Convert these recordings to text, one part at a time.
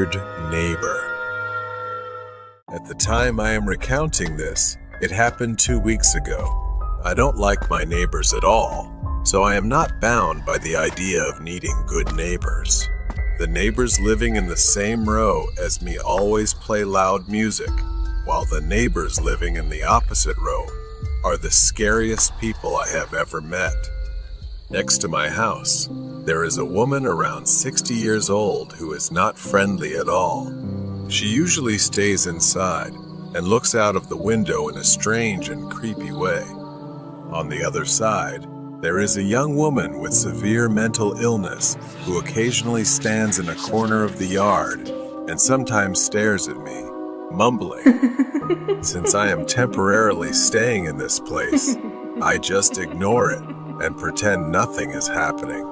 weird neighbor. At the time I am recounting this, it happened 2 weeks ago. I don't like my neighbors at all, so I am not bound by the idea of needing good neighbors. The neighbors living in the same row as me always play loud music, while the neighbors living in the opposite row are the scariest people I have ever met. Next to my house, there is a woman around 60 years old who is not friendly at all. She usually stays inside and looks out of the window in a strange and creepy way. On the other side, there is a young woman with severe mental illness who occasionally stands in a corner of the yard and sometimes stares at me, mumbling. Since I am temporarily staying in this place, I just ignore it and pretend nothing is happening.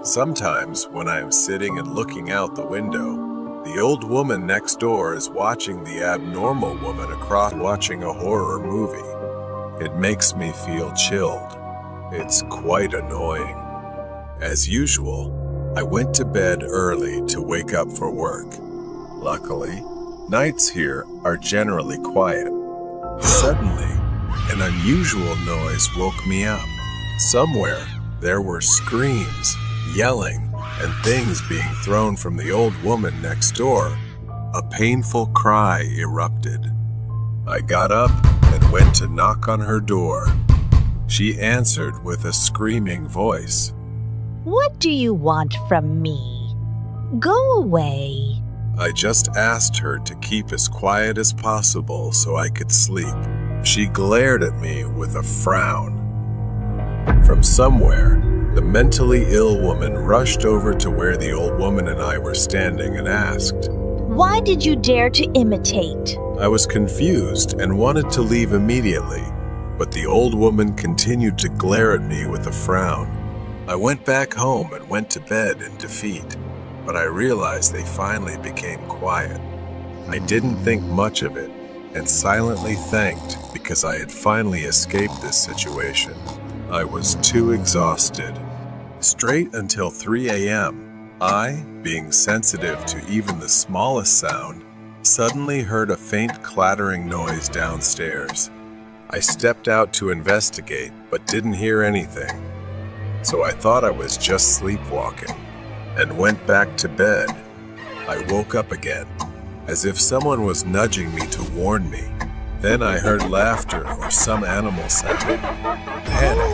Sometimes, when I am sitting and looking out the window, the old woman next door is watching the abnormal woman across watching a horror movie. It makes me feel chilled. It's quite annoying. As usual, I went to bed early to wake up for work. Luckily, nights here are generally quiet. Suddenly, an unusual noise woke me up. Somewhere, there were screams, yelling, and things being thrown from the old woman next door. A painful cry erupted. I got up and went to knock on her door. She answered with a screaming voice. "What do you want from me? Go away." I just asked her to keep as quiet as possible so I could sleep. She glared at me with a frown. From somewhere, the mentally ill woman rushed over to where the old woman and I were standing and asked, "Why did you dare to imitate?" I was confused and wanted to leave immediately, but the old woman continued to glare at me with a frown. I went back home and went to bed in defeat, but I realized they finally became quiet. I didn't think much of it and silently thanked because I had finally escaped this situation. I was too exhausted. Straight until 3 a.m., I, being sensitive to even the smallest sound, suddenly heard a faint clattering noise downstairs. I stepped out to investigate, but didn't hear anything. So I thought I was just sleepwalking and went back to bed. I woke up again, as if someone was nudging me to warn me. Then I heard laughter or some animal sound. Panic.